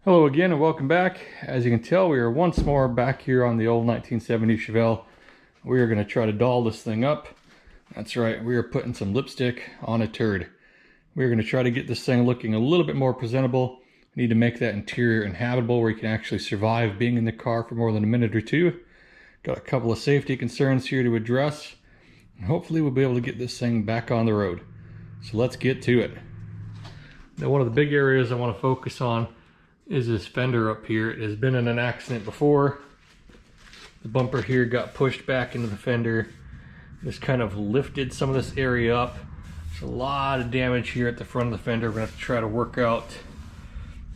Hello again and welcome back. As you can tell, we are once more back here on the old 1970 Chevelle. We are going to try to doll this thing up. That's right, we are putting some lipstick on a turd. We're going to try to get this thing looking a little bit more presentable. We need to make that interior inhabitable where you can actually survive being in the car for more than a minute or two. Got a couple of safety concerns here to address. And hopefully we'll be able to get this thing back on the road. So let's get to it. Now, one of the big areas I want to focus on is this fender up here. It has been in an accident before. The bumper here got pushed back into the fender. This kind of lifted some of this area up. There's a lot of damage here at the front of the fender. We're gonna have to try to work out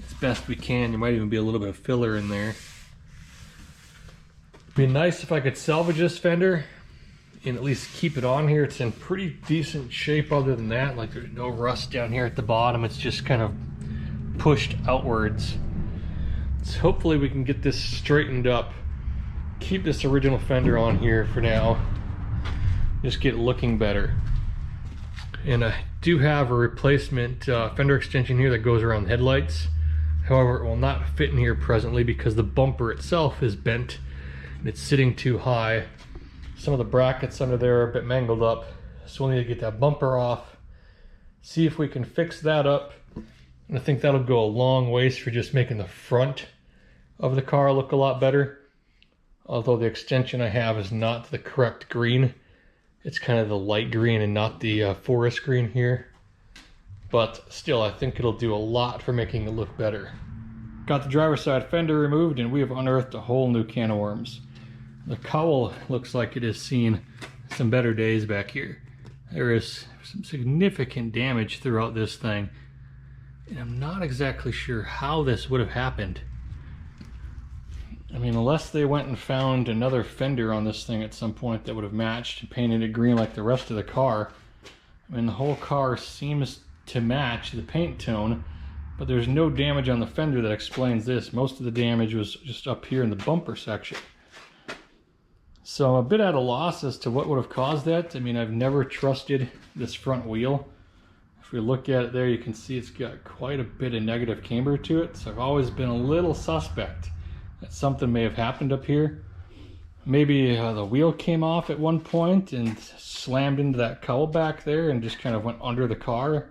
as best we can. There might even be a little bit of filler in there. It'd be nice if I could salvage this fender and at least keep it on here. It's in pretty decent shape other than that. Like, there's no rust down here at the bottom. It's just kind of pushed outwards. So hopefully we can get this straightened up, keep this original fender on here for now, just get it looking better. And I do have a replacement fender extension here that goes around the headlights. However, it will not fit in here presently because the bumper itself is bent and it's sitting too high. Some of the brackets under there are a bit mangled up, so we'll need to get that bumper off, see if we can fix that up. And I think that'll go a long ways for just making the front of the car look a lot better. Although the extension I have is not the correct green. It's kind of the light green and not the forest green here. But still, I think it'll do a lot for making it look better. Got the driver's side fender removed and we have unearthed a whole new can of worms. The cowl looks like it has seen some better days back here. There is some significant damage throughout this thing. And I'm not exactly sure how this would have happened. I mean, unless they went and found another fender on this thing at some point that would have matched and painted it green like the rest of the car. I mean, the whole car seems to match the paint tone, but there's no damage on the fender that explains this. Most of the damage was just up here in the bumper section. So I'm a bit at a loss as to what would have caused that. I mean, I've never trusted this front wheel. If we look at it there, you can see it's got quite a bit of negative camber to it. So I've always been a little suspect that something may have happened up here. Maybe the wheel came off at one point and slammed into that cowl back there and just kind of went under the car.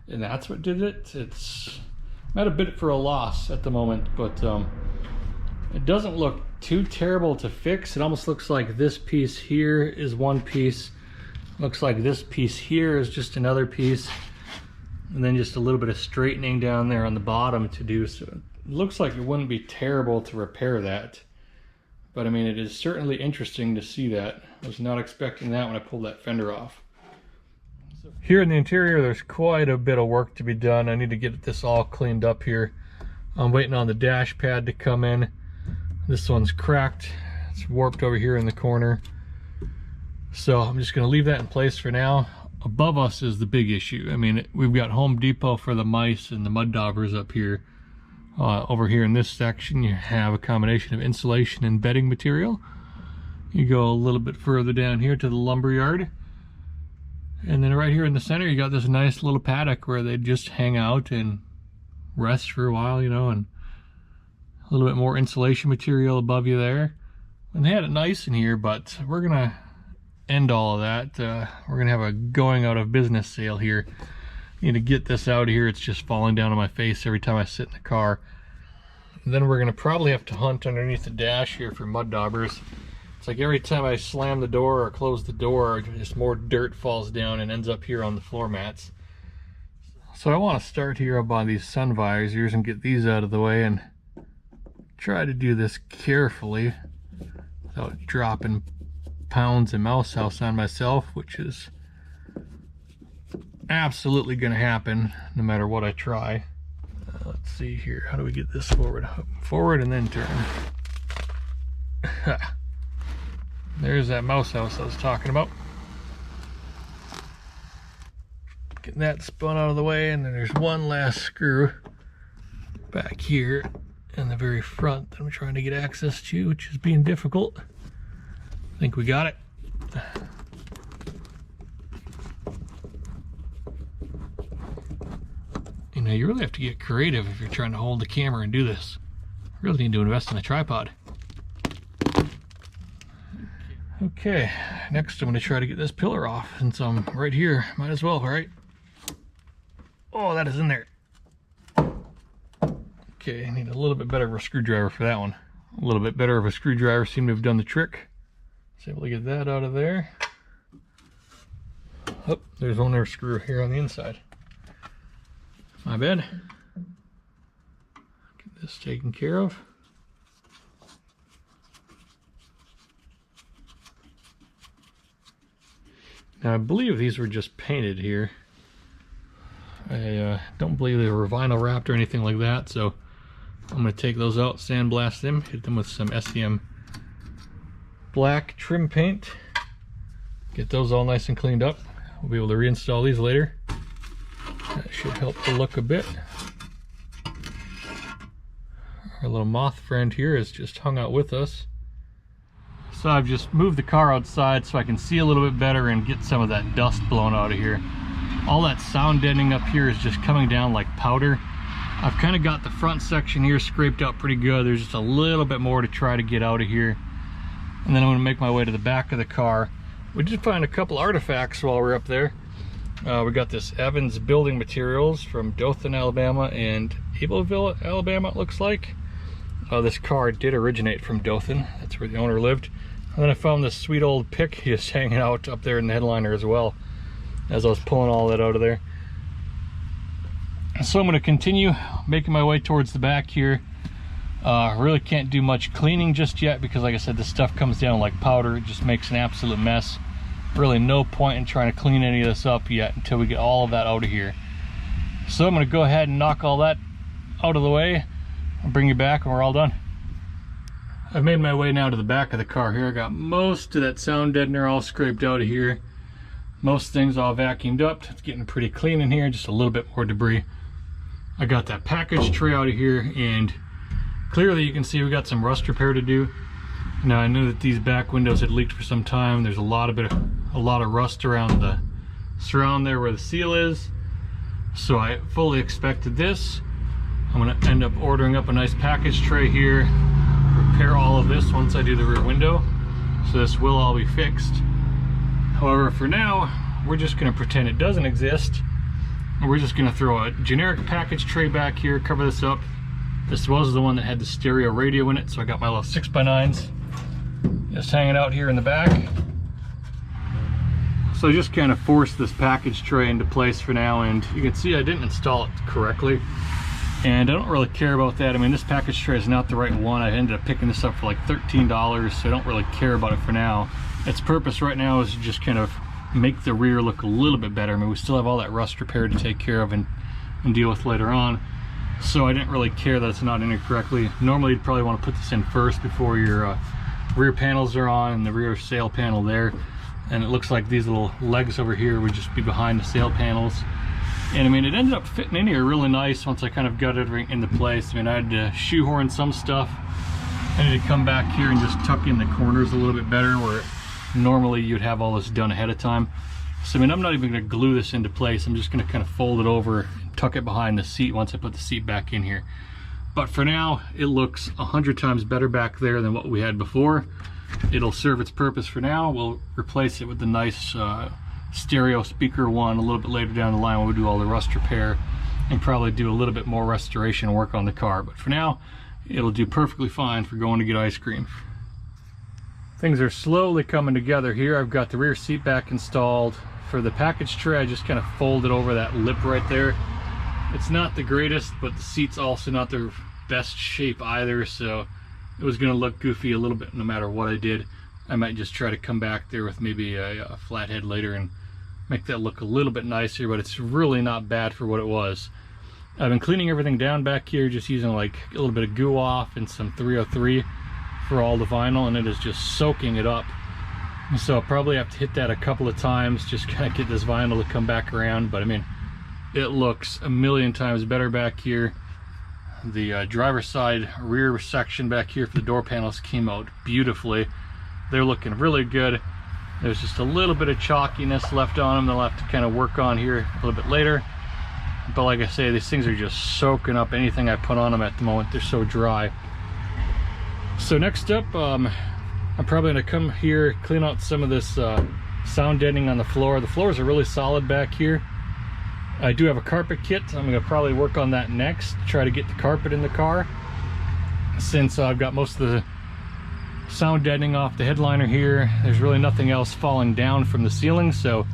And that's what did it. I'm at a bit for a loss at the moment, but it doesn't look too terrible to fix. It almost looks like this piece here is one piece. Looks like this piece here is just another piece. And then just a little bit of straightening down there on the bottom to do. So it looks like it wouldn't be terrible to repair that. But I mean, it is certainly interesting to see that. I was not expecting that when I pulled that fender off. So here in the interior, there's quite a bit of work to be done. I need to get this all cleaned up here. I'm waiting on the dash pad to come in. This one's cracked. It's warped over here in the corner. So I'm just going to leave that in place for now. Above us is the big issue. I mean, we've got Home Depot for the mice and the mud daubers up here. Over here in this section, you have a combination of insulation and bedding material. You go a little bit further down here to the lumber yard. And then right here in the center, you got this nice little paddock where they just hang out and rest for a while, you know, and a little bit more insulation material above you there. And they had it nice in here, but we're going to end all of that. We're gonna have a going out of business sale here. Need to get this out of here. It's just falling down on my face every time I sit in the car. And then we're gonna probably have to hunt underneath the dash here for mud daubers. It's like every time I slam the door or close the door, just more dirt falls down and ends up here on the floor mats. So I want to start here up on these sun visors and get these out of the way and try to do this carefully without dropping pounds of mouse house on myself, which is absolutely going to happen no matter what I try. Let's see here, how do we get this forward? Forward and then turn. There's that mouse house I was talking about. Getting that spun out of the way, and then there's one last screw back here in the very front that I'm trying to get access to, which is being difficult. I think we got it. Now you really have to get creative if you're trying to hold the camera and do this. Really need to invest in a tripod. Okay, next I'm going to try to get this pillar off since I'm right here. Might as well, right? Oh, that is in there. Okay, I need a little bit better of a screwdriver for that one. A little bit better of a screwdriver seemed to have done the trick. I was able to get that out of there. Oh, there's one more screw here on the inside. My bad. Get this taken care of. Now I believe these were just painted here. I don't believe they were vinyl wrapped or anything like that, so I'm going to take those out, sandblast them, hit them with some SEM black trim paint, get those all nice and cleaned up. We'll be able to reinstall these later. That should help the look a bit. Our little moth friend here has just hung out with us. So I've just moved the car outside so I can see a little bit better and get some of that dust blown out of here. All that sound deadening up here is just coming down like powder. I've kind of got the front section here scraped out pretty good. There's just a little bit more to try to get out of here. And then I'm going to make my way to the back of the car. We did find a couple artifacts while we're up there. We got this Evans Building Materials from Dothan, Alabama and Ableville, Alabama, it looks like. This car did originate from Dothan. That's where the owner lived. And then I found this sweet old pick just hanging out up there in the headliner as well, as I was pulling all that out of there. So I'm going to continue making my way towards the back here. Really can't do much cleaning just yet because, like I said, this stuff comes down like powder. It just makes an absolute mess. Really no point in trying to clean any of this up yet until we get all of that out of here. So I'm going to go ahead and knock all that out of the way. I'll bring you back when we're all done. I've made my way now to the back of the car here. I got most of that sound deadener all scraped out of here. Most things all vacuumed up. It's getting pretty clean in here, just a little bit more debris. I got that package tray out of here, and clearly you can see we got some rust repair to do. Now I knew that these back windows had leaked for some time. There's a lot of rust around the surround there where the seal is. So I fully expected this. I'm going to end up ordering up a nice package tray here, repair all of this once I do the rear window, so this will all be fixed. However, for now, we're just going to pretend it doesn't exist, and we're just going to throw a generic package tray back here, cover this up. This was the one that had the stereo radio in it, so I got my little 6x9s just hanging out here in the back. So I just kind of forced this package tray into place for now, and you can see I didn't install it correctly. And I don't really care about that. I mean, this package tray is not the right one. I ended up picking this up for like $13, so I don't really care about it for now. Its purpose right now is to just kind of make the rear look a little bit better. I mean, we still have all that rust repair to take care of and deal with later on. So I didn't really care that it's not in it correctly. Normally you'd probably want to put this in first before your rear panels are on and the rear sail panel there. And it looks like these little legs over here would just be behind the sail panels. And I mean, it ended up fitting in here really nice once I kind of got everything into place. I mean, I had to shoehorn some stuff. I need to come back here and just tuck in the corners a little bit better where normally you'd have all this done ahead of time. So I mean, I'm not even going to glue this into place. I'm just going to kind of fold it over and tuck it behind the seat once I put the seat back in here. But for now, it looks 100 times better back there than what we had before. It'll serve its purpose for now. We'll replace it with the nice stereo speaker one a little bit later down the line when we do all the rust repair and probably do a little bit more restoration work on the car. But for now, it'll do perfectly fine for going to get ice cream. Things are slowly coming together here. I've got the rear seat back installed. For the package tray, I just kind of folded over that lip right there. It's not the greatest, but the seat's also not the best shape either, so it was going to look goofy a little bit no matter what I did. I might just try to come back there with maybe a flat head later and make that look a little bit nicer, but it's really not bad for what it was. I've been cleaning everything down back here, just using like a little bit of goo off and some 303 for all the vinyl, and it is just soaking it up. So I'll probably have to hit that a couple of times, just kind of get this vinyl to come back around. But I mean, it looks a million times better back here. The driver's side rear section back here for the door panels came out beautifully. They're looking really good. There's just a little bit of chalkiness left on them that I'll have to kind of work on here a little bit later. but like I say, these things are just soaking up anything I put on them at the moment. They're so dry. So next up, I'm probably gonna come here, clean out some of this sound deadening on the floor. The floors are really solid back here. I do have a carpet kit. I'm gonna probably work on that next, try to get the carpet in the car, since I've got most of the sound deadening off the headliner here. There's really nothing else falling down from the ceiling, so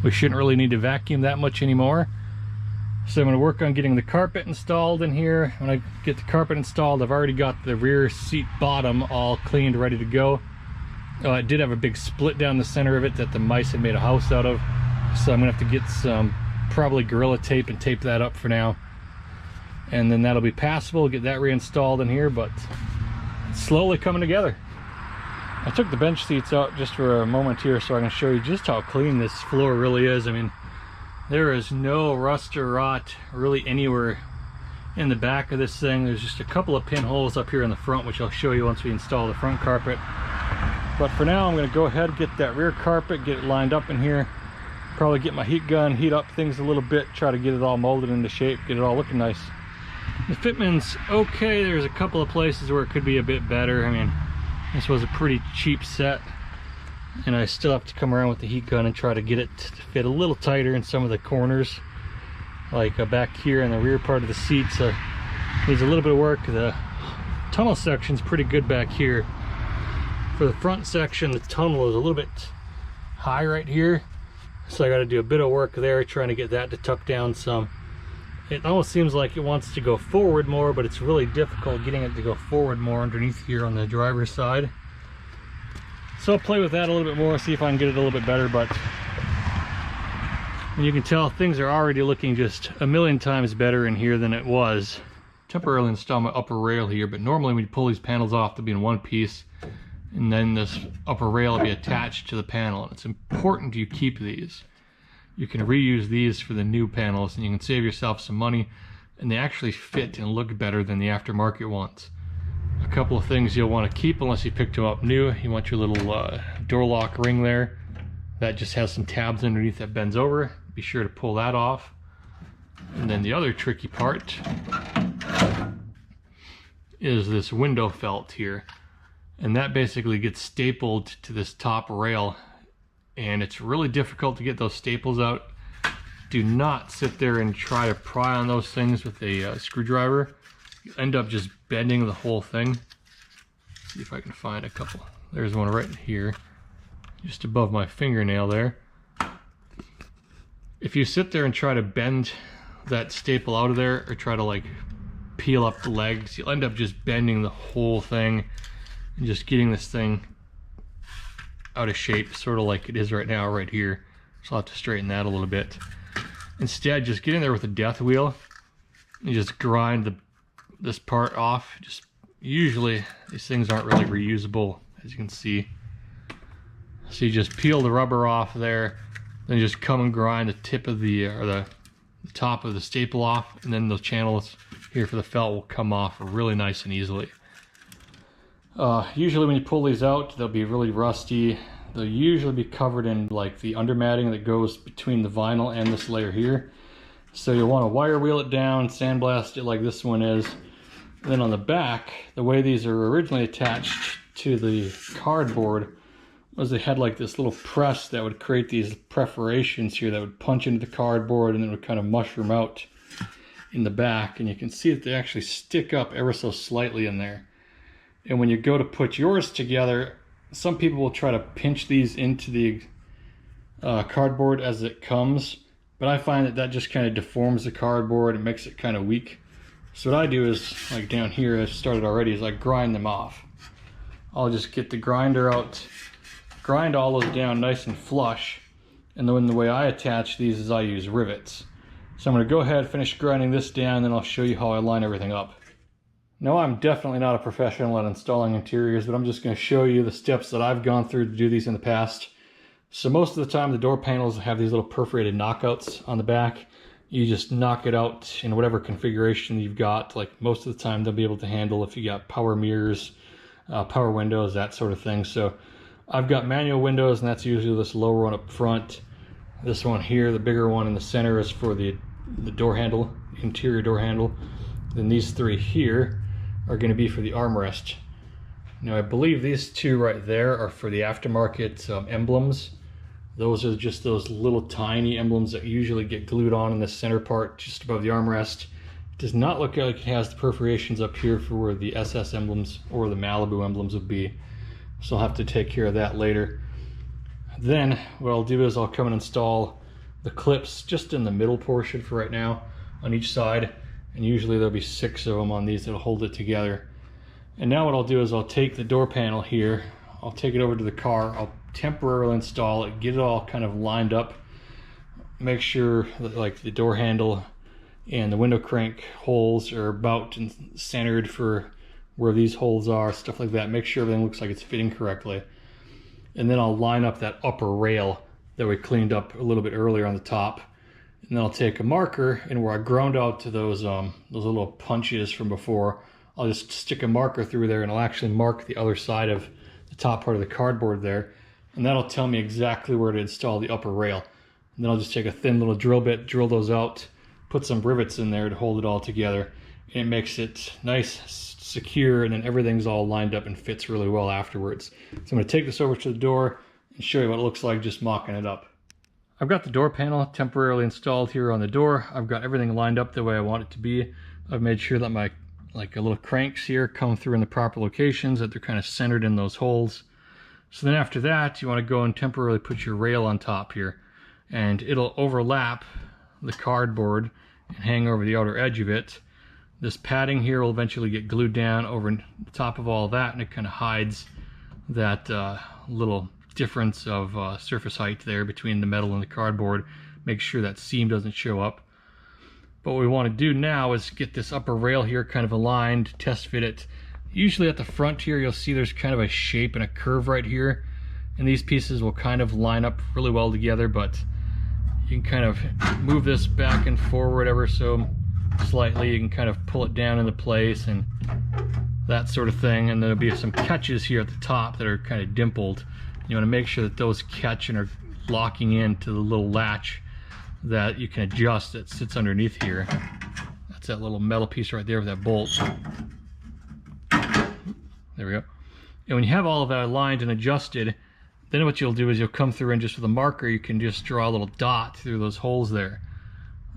we shouldn't really need to vacuum that much anymore. So I'm going to work on getting the carpet installed in here. When I get the carpet installed, I've already got the rear seat bottom all cleaned, ready to go. It did have a big split down the center of it that the mice had made a house out of, so I'm going to have to get some probably Gorilla Tape and tape that up for now, and then that'll be passable. Get that reinstalled in here, but it's slowly coming together. I took the bench seats out just for a moment here so I can show you just how clean this floor really is. I mean, there is no rust or rot really anywhere in the back of this thing. There's just a couple of pinholes up here in the front, which I'll show you once we install the front carpet. But for now, I'm going to go ahead and get that rear carpet, get it lined up in here. Probably get my heat gun, heat up things a little bit, try to get it all molded into shape, get it all looking nice. The fitment's okay. There's a couple of places where it could be a bit better. I mean, this was a pretty cheap set, and I still have to come around with the heat gun and try to get it to fit a little tighter in some of the corners, like back here in the rear part of the seats. Needs a little bit of work. The tunnel section's pretty good back here. For the front section, the tunnel is a little bit high right here, so I got to do a bit of work there, trying to get that to tuck down some. It almost seems like it wants to go forward more, but it's really difficult getting it to go forward more underneath here on the driver's side. So I'll play with that a little bit more, see if I can get it a little bit better. But you can tell things are already looking just a million times better in here than it was. Temporarily install my upper rail here, but normally when you pull these panels off, they'll be in one piece, and then this upper rail will be attached to the panel. And it's important you keep these. You can reuse these for the new panels, and you can save yourself some money, and they actually fit and look better than the aftermarket ones. A couple of things you'll want to keep unless you picked them up new. You want your little door lock ring there. That just has some tabs underneath that bends over. Be sure to pull that off. And then the other tricky part is this window felt here. And that basically gets stapled to this top rail. And it's really difficult to get those staples out. Do not sit there and try to pry on those things with a screwdriver. You end up just bending the whole thing. See if I can find a couple. There's one right here, just above my fingernail there. If you sit there and try to bend that staple out of there, or try to like peel up the legs, you'll end up just bending the whole thing and just getting this thing out of shape, sort of like it is right now right here. So I'll have to straighten that a little bit. Instead, just get in there with a death wheel and just grind this part off. Just usually these things aren't really reusable, as you can see. So you just peel the rubber off there, then just come and grind the tip of the top of the staple off, and then those channels here for the felt will come off really nice and easily. Usually when you pull these out, they'll be really rusty. They'll usually be covered in like the undermatting that goes between the vinyl and this layer here. So you'll want to wire wheel it down, sandblast it like this one is. Then on the back, the way these are originally attached to the cardboard was they had like this little press that would create these perforations here that would punch into the cardboard, and then it would kind of mushroom out in the back. And you can see that they actually stick up ever so slightly in there. And when you go to put yours together, some people will try to pinch these into the cardboard as it comes, but I find that just kind of deforms the cardboard and makes it kind of weak. So what I do is, like down here, I've started already, is I grind them off. I'll just get the grinder out, grind all those down nice and flush, and then the way I attach these is I use rivets. So I'm going to go ahead, finish grinding this down, then I'll show you how I line everything up. Now, I'm definitely not a professional at installing interiors, but I'm just going to show you the steps that I've gone through to do these in the past. So most of the time, the door panels have these little perforated knockouts on the back. You just knock it out in whatever configuration you've got. Like most of the time, they'll be able to handle if you got power mirrors, power windows, that sort of thing. So I've got manual windows, and that's usually this lower one up front. This one here, the bigger one in the center, is for the the door handle, interior door handle. Then these 3 here are going to be for the armrest. Now I believe these 2 right there are for the aftermarket emblems. Those are just those little tiny emblems that usually get glued on in the center part just above the armrest. It does not look like it has the perforations up here for where the SS emblems or the Malibu emblems would be. So I'll have to take care of that later. Then what I'll do is I'll come and install the clips just in the middle portion for right now on each side. And usually there'll be 6 of them on these that'll hold it together. And now what I'll do is I'll take the door panel here, I'll take it over to the car, I'll temporarily install it, get it all kind of lined up, make sure that like the door handle and the window crank holes are about and centered for where these holes are, stuff like that. Make sure everything looks like it's fitting correctly. And then I'll line up that upper rail that we cleaned up a little bit earlier on the top. And then I'll take a marker, and where I ground out to those little punches from before, I'll just stick a marker through there, and I'll actually mark the other side of the top part of the cardboard there. And that'll tell me exactly where to install the upper rail. And then I'll just take a thin little drill bit, drill those out, put some rivets in there to hold it all together. And it makes it nice, secure, and then everything's all lined up and fits really well afterwards. So I'm going to take this over to the door and show you what it looks like just mocking it up. I've got the door panel temporarily installed here on the door. I've got everything lined up the way I want it to be. I've made sure that my little cranks here come through in the proper locations, that they're kind of centered in those holes. So then after that, you want to go and temporarily put your rail on top here, and it'll overlap the cardboard and hang over the outer edge of it. This padding here will eventually get glued down over the top of all that, and it kind of hides that little difference of surface height there between the metal and the cardboard. Make sure that seam doesn't show up. But what we want to do now is get this upper rail here kind of aligned, test fit it. Usually at the front here, you'll see there's kind of a shape and a curve right here. And these pieces will kind of line up really well together, but you can kind of move this back and forward ever so slightly. You can kind of pull it down into place and that sort of thing. And there'll be some catches here at the top that are kind of dimpled. You want to make sure that those catch and are locking into the little latch that you can adjust that sits underneath here. That's that little metal piece right there with that bolt. There we go. And when you have all of that aligned and adjusted, then what you'll do is you'll come through and just with a marker, you can just draw a little dot through those holes there.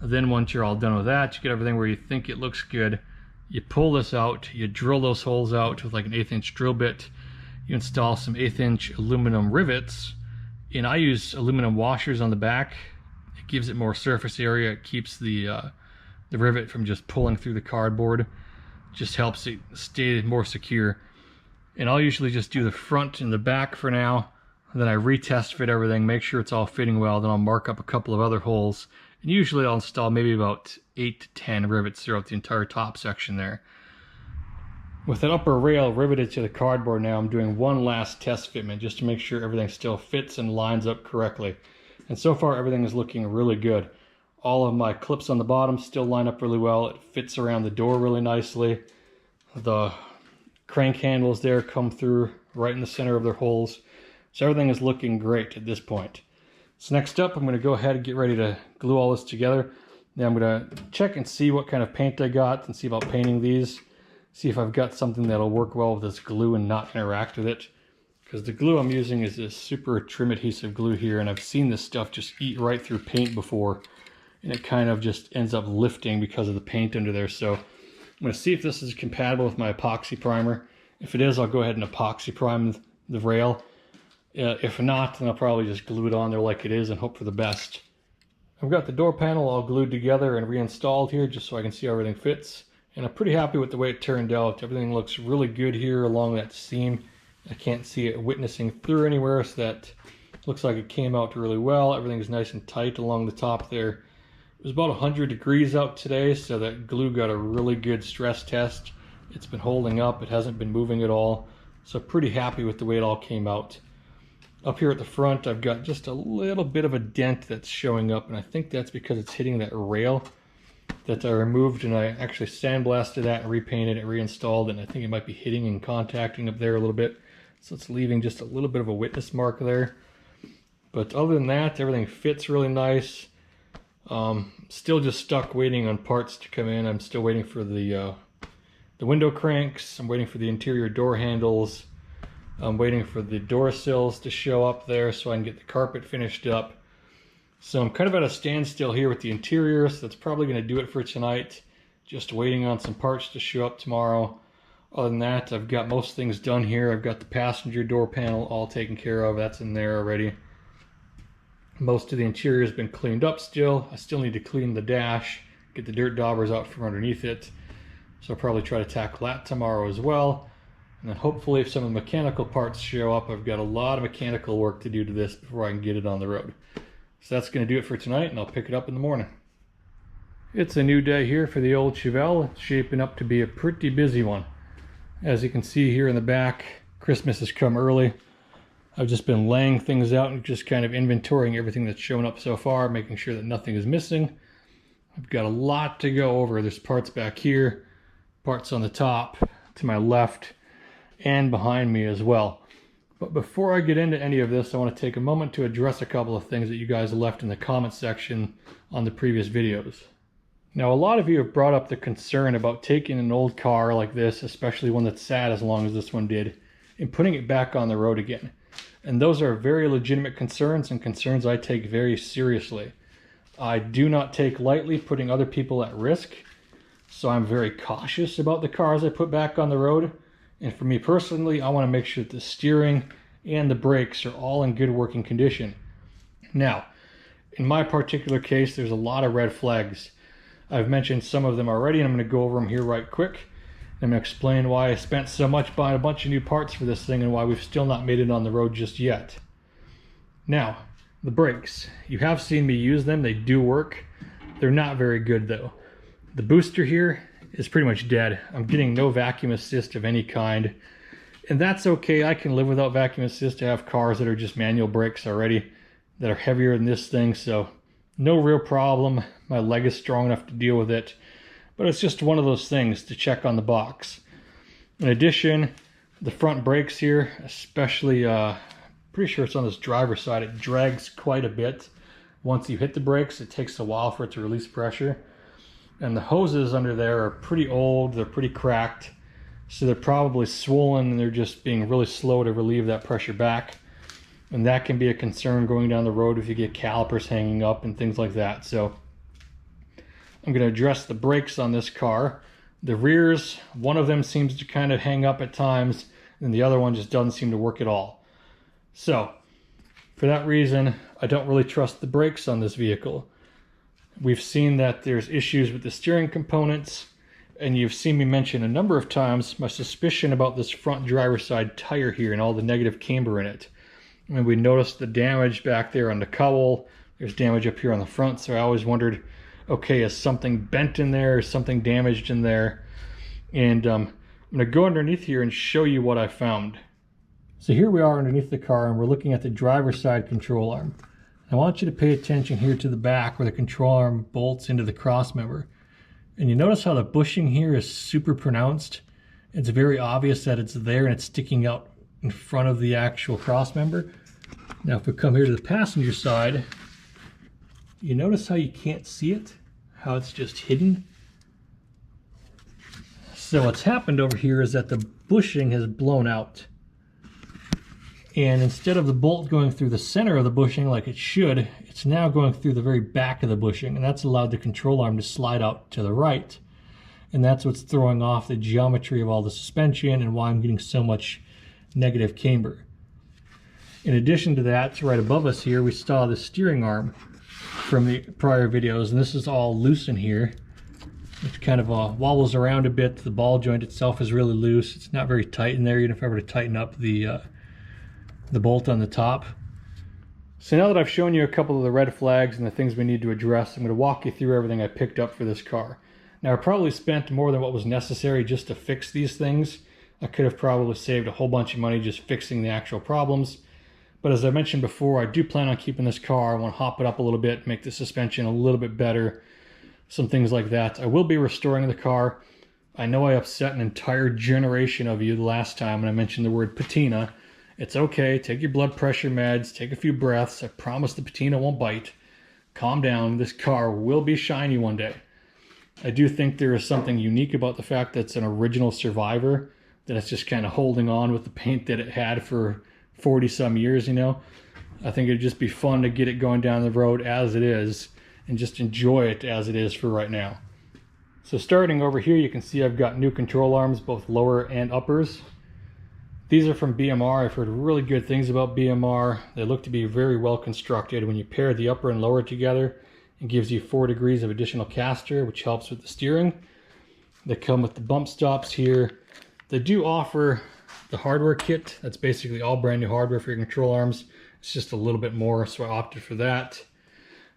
Then once you're all done with that, you get everything where you think it looks good. You pull this out, you drill those holes out with like an 1/8 inch drill bit. You install some 1/8 inch aluminum rivets, and I use aluminum washers on the back. It gives it more surface area. It keeps the rivet from just pulling through the cardboard. Just helps it stay more secure. And I'll usually just do the front and the back for now. Then I retest fit everything, make sure it's all fitting well. Then I'll mark up a couple of other holes. And usually I'll install maybe about 8 to 10 rivets throughout the entire top section there. With that upper rail riveted to the cardboard now, I'm doing one last test fitment just to make sure everything still fits and lines up correctly. And so far everything is looking really good. All of my clips on the bottom still line up really well. It fits around the door really nicely. The crank handles there come through right in the center of their holes. So everything is looking great at this point. So next up, I'm going to go ahead and get ready to glue all this together. Then I'm going to check and see what kind of paint I got and see about painting these. See if I've got something that'll work well with this glue and not interact with it. Because the glue I'm using is this super trim adhesive glue here, and I've seen this stuff just eat right through paint before, and it kind of just ends up lifting because of the paint under there. So I'm going to see if this is compatible with my epoxy primer. If it is, I'll go ahead and epoxy prime the rail. If not, then I'll probably just glue it on there like it is and hope for the best. I've got the door panel all glued together and reinstalled here just so I can see how everything fits. And I'm pretty happy with the way it turned out. Everything looks really good here along that seam. I can't see it witnessing through anywhere, so that looks like it came out really well. Everything's nice and tight along the top there. It was about 100 degrees out today, so that glue got a really good stress test. It's been holding up. It hasn't been moving at all. So pretty happy with the way it all came out. Up here at the front, I've got just a little bit of a dent that's showing up, and I think that's because it's hitting that rail that I removed, and I actually sandblasted that and repainted it, reinstalled it, and I think it might be hitting and contacting up there a little bit. So it's leaving just a little bit of a witness mark there. But other than that, everything fits really nice. Still just stuck waiting on parts to come in. I'm still waiting for the window cranks. I'm waiting for the interior door handles. I'm waiting for the door sills to show up there so I can get the carpet finished up. So I'm kind of at a standstill here with the interior, so that's probably going to do it for tonight. Just waiting on some parts to show up tomorrow. Other than that, I've got most things done here. I've got the passenger door panel all taken care of. That's in there already. Most of the interior has been cleaned up still. I still need to clean the dash, get the dirt daubers out from underneath it. So I'll probably try to tackle that tomorrow as well. And then hopefully if some of the mechanical parts show up, I've got a lot of mechanical work to do to this before I can get it on the road. So that's going to do it for tonight, and I'll pick it up in the morning. It's a new day here for the old Chevelle. It's shaping up to be a pretty busy one. As you can see here in the back, Christmas has come early. I've just been laying things out and just kind of inventorying everything that's shown up so far, making sure that nothing is missing. I've got a lot to go over. There's parts back here, parts on the top, to my left, and behind me as well. But before I get into any of this, I want to take a moment to address a couple of things that you guys left in the comment section on the previous videos. Now, a lot of you have brought up the concern about taking an old car like this, especially one that's sat as long as this one did, and putting it back on the road again. And those are very legitimate concerns, and concerns I take very seriously. I do not take lightly putting other people at risk, so I'm very cautious about the cars I put back on the road. And for me personally, I want to make sure that the steering and the brakes are all in good working condition. Now, in my particular case, there's a lot of red flags. I've mentioned some of them already, and I'm going to go over them here right quick. I'm going to explain why I spent so much buying a bunch of new parts for this thing and why we've still not made it on the road just yet. Now, the brakes. You have seen me use them. They do work. They're not very good though. The booster here is pretty much dead. I'm getting no vacuum assist of any kind. And that's okay. I can live without vacuum assist. I have cars that are just manual brakes already that are heavier than this thing, so no real problem. My leg is strong enough to deal with it. But it's just one of those things to check on the box. In addition, the front brakes here, especially, pretty sure it's on this driver's side, it drags quite a bit. Once you hit the brakes, it takes a while for it to release pressure. And the hoses under there are pretty old, they're pretty cracked. So they're probably swollen and they're just being really slow to relieve that pressure back. And that can be a concern going down the road if you get calipers hanging up and things like that. So I'm going to address the brakes on this car. The rears, one of them seems to kind of hang up at times, and the other one just doesn't seem to work at all. So, for that reason, I don't really trust the brakes on this vehicle. We've seen that there's issues with the steering components, and you've seen me mention a number of times my suspicion about this front driver's side tire here and all the negative camber in it. And we noticed the damage back there on the cowl. There's damage up here on the front, so I always wondered, okay, is something bent in there? Is something damaged in there? And I'm going to go underneath here and show you what I found. So here we are underneath the car, and we're looking at the driver's side control arm. I want you to pay attention here to the back where the control arm bolts into the cross member. And you notice how the bushing here is super pronounced? It's very obvious that it's there and it's sticking out in front of the actual cross member. Now if we come here to the passenger side, you notice how you can't see it? How it's just hidden? So what's happened over here is that the bushing has blown out. And instead of the bolt going through the center of the bushing like it should, it's now going through the very back of the bushing, and that's allowed the control arm to slide out to the right. And that's what's throwing off the geometry of all the suspension and why I'm getting so much negative camber. In addition to that, right above us here, we saw the steering arm from the prior videos, and this is all loose in here. It kind of wobbles around a bit. The ball joint itself is really loose. It's not very tight in there, even if I were to tighten up the bolt on the top. So now that I've shown you a couple of the red flags and the things we need to address, I'm going to walk you through everything I picked up for this car. Now I probably spent more than what was necessary just to fix these things. I could have probably saved a whole bunch of money just fixing the actual problems. But as I mentioned before, I do plan on keeping this car. I want to hop it up a little bit, make the suspension a little bit better, some things like that. I will be restoring the car. I know I upset an entire generation of you the last time when I mentioned the word patina. It's okay, take your blood pressure meds, take a few breaths. I promise the patina won't bite. calm down. This car will be shiny one day. I do think there is something unique about the fact that it's an original Survivor, that it's just kind of holding on with the paint that it had for 40 some years, you know. I think it'd just be fun to get it going down the road as it is and just enjoy it as it is for right now. So starting over here, you can see I've got new control arms, both lower and uppers. These are from BMR. I've heard really good things about BMR. They look to be very well constructed. When you pair the upper and lower together, it gives you 4 degrees of additional caster, which helps with the steering. They come with the bump stops here. They do offer the hardware kit. That's basically all brand new hardware for your control arms. It's just a little bit more, so I opted for that.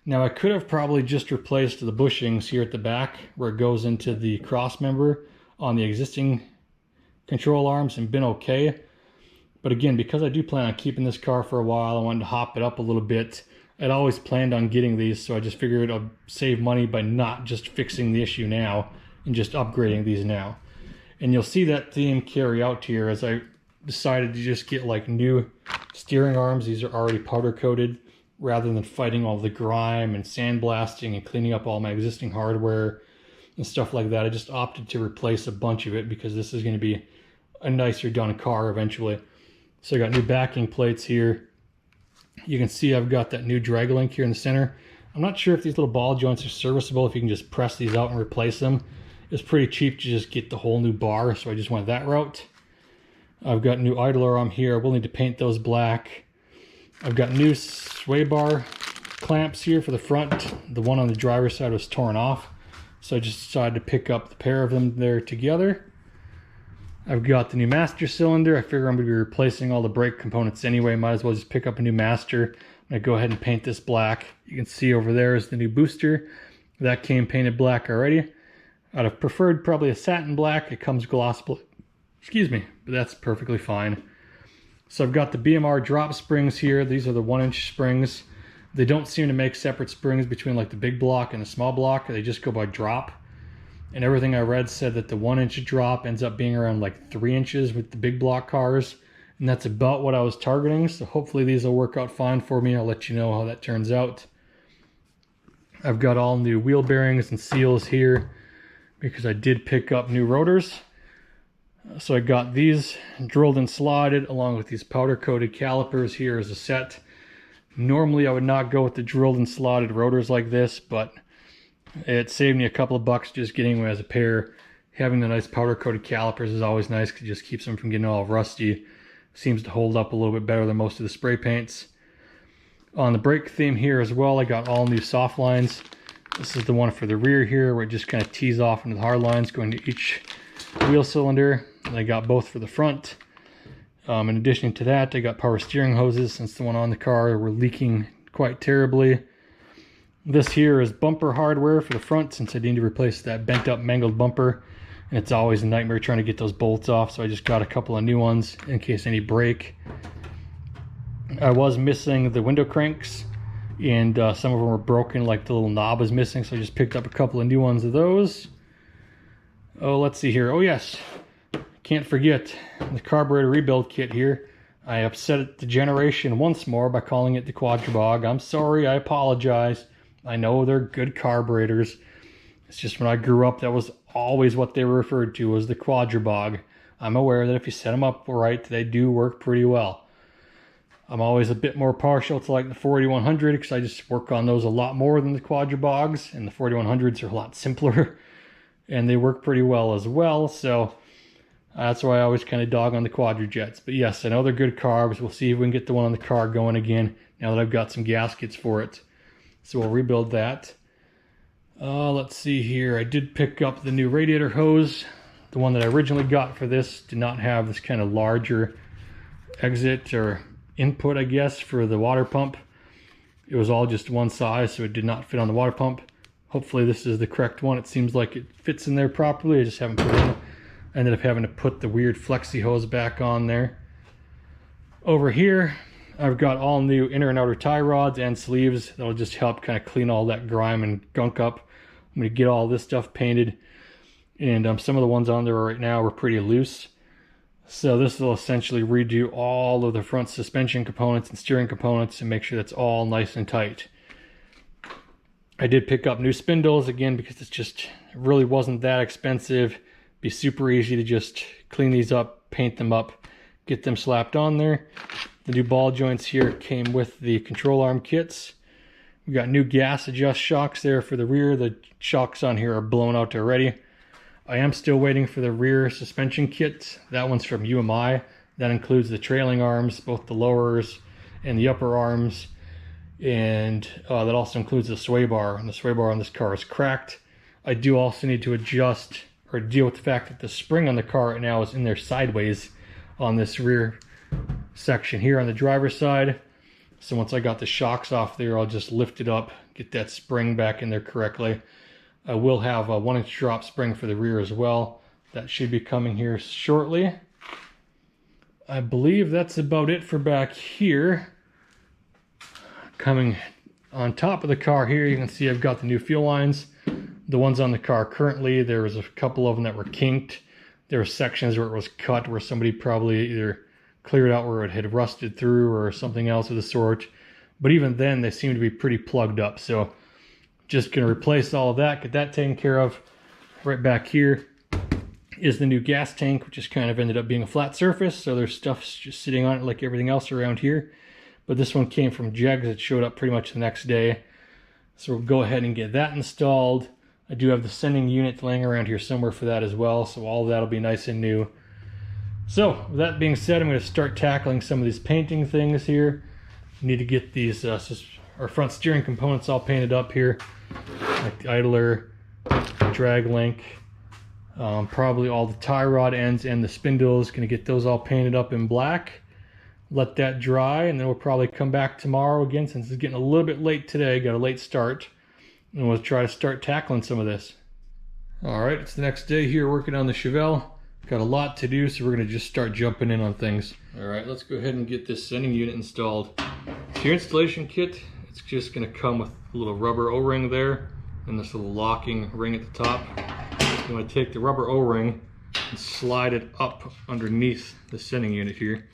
Now I could have probably just replaced the bushings here at the back where it goes into the cross member on the existing control arms and been okay. But again, because I do plan on keeping this car for a while, I wanted to hop it up a little bit. I'd always planned on getting these, so I just figured I'd save money by not just fixing the issue now and just upgrading these now. And you'll see that theme carry out here as I decided to just get like new steering arms. These are already powder coated, rather than fighting all the grime and sandblasting and cleaning up all my existing hardware and stuff like that. I just opted to replace a bunch of it because this is going to be a nicer done car eventually. So I got new backing plates here. You can see I've got that new drag link here in the center. I'm not sure if these little ball joints are serviceable, if you can just press these out and replace them. It's pretty cheap to just get the whole new bar, so I just went that route. I've got new idler arm here. I will need to paint those black. I've got new sway bar clamps here for the front. The one on the driver's side was torn off, so I just decided to pick up the pair of them there together. I've got the new master cylinder. I figure I'm going to be replacing all the brake components anyway. Might as well just pick up a new master. I'm going to go ahead and paint this black. You can see over there is the new booster. That came painted black already. I'd have preferred probably a satin black. It comes gloss black. Excuse me, but that's perfectly fine. So I've got the BMR drop springs here. These are the 1-inch springs. They don't seem to make separate springs between like the big block and the small block. They just go by drop. And everything I read said that the 1-inch drop ends up being around like 3 inches with the big block cars. And that's about what I was targeting. So hopefully these will work out fine for me. I'll let you know how that turns out. I've got all new wheel bearings and seals here because I did pick up new rotors. So I got these drilled and slotted along with these powder coated calipers here as a set. Normally I would not go with the drilled and slotted rotors like this, but it saved me a couple of bucks just getting them as a pair. Having the nice powder coated calipers is always nice because it just keeps them from getting all rusty. Seems to hold up a little bit better than most of the spray paints. On the brake theme here as well, I got all new soft lines. This is the one for the rear here where it just kind of tees off into the hard lines going to each wheel cylinder. And I got both for the front. In addition to that, I got power steering hoses since the one on the car were leaking quite terribly. This here is bumper hardware for the front since I need to replace that bent up mangled bumper. And it's always a nightmare trying to get those bolts off, so I just got a couple of new ones in case any break. I was missing the window cranks, and some of them were broken, like the little knob is missing, so I just picked up a couple of new ones of those. Oh, let's see here. Oh yes, can't forget the carburetor rebuild kit here. I upset the generation once more by calling it the Quadribog. I'm sorry, I apologize. I know they're good carburetors. It's just when I grew up, that was always what they were referred to as the Quadribog. I'm aware that if you set them up right, they do work pretty well. I'm always a bit more partial to like the 4100 because I just work on those a lot more than the Quadribogs, and the 4100s are a lot simpler and they work pretty well as well. So that's why I always kind of dog on the Quadrijets. But yes, I know they're good carbs. We'll see if we can get the one on the car going again now that I've got some gaskets for it. So we'll rebuild that. Let's see here. I did pick up the new radiator hose. The one that I originally got for this did not have this kind of larger exit or input, I guess, for the water pump. It was all just one size, so it did not fit on the water pump. Hopefully this is the correct one. It seems like it fits in there properly. I just haven't put it in. I ended up having to put the weird flexi hose back on there. Over here, I've got all new inner and outer tie rods and sleeves. That'll just help kind of clean all that grime and gunk up. I'm going to get all this stuff painted. And some of the ones on there right now are pretty loose. So this will essentially redo all of the front suspension components and steering components and make sure that's all nice and tight. I did pick up new spindles again because it really wasn't that expensive. Be super easy to just clean these up, paint them up, get them slapped on there. The new ball joints here came with the control arm kits. We got new gas adjust shocks there for the rear. The shocks on here are blown out already. I am still waiting for the rear suspension kit. That one's from UMI. That includes the trailing arms, both the lowers and the upper arms. And that also includes the sway bar. And the sway bar on this car is cracked. I do also need to adjust or deal with the fact that the spring on the car right now is in there sideways on this rear section here on the driver's side. So once I got the shocks off there, I'll just lift it up, get that spring back in there correctly. I will have a 1-inch drop spring for the rear as well. That should be coming here shortly. I believe that's about it for back here. Coming on top of the car here, you can see I've got the new fuel lines. The ones on the car currently, there was a couple of them that were kinked. There were sections where it was cut, where somebody probably either cleared out where it had rusted through or something else of the sort. But even then, they seem to be pretty plugged up. So just going to replace all of that, get that taken care of. Right back here is the new gas tank, which just kind of ended up being a flat surface. So there's stuff just sitting on it like everything else around here. But this one came from Jegs. It showed up pretty much the next day. So we'll go ahead and get that installed. I do have the sending unit laying around here somewhere for that as well. So all of that will be nice and new. So with that being said, I'm going to start tackling some of these painting things here. Need to get these our front steering components all painted up here, like the idler, drag link, probably all the tie rod ends and the spindles. Going to get those all painted up in black. Let that dry, and then we'll probably come back tomorrow again, since it's getting a little bit late today. Got a late start, and we'll try to start tackling some of this. All right, it's the next day here working on the Chevelle. Got a lot to do, so we're going to just start jumping in on things. All right, let's go ahead and get this sending unit installed. So your installation kit, it's just going to come with a little rubber O-ring there and this little locking ring at the top. You want to take the rubber O-ring and slide it up underneath the sending unit here.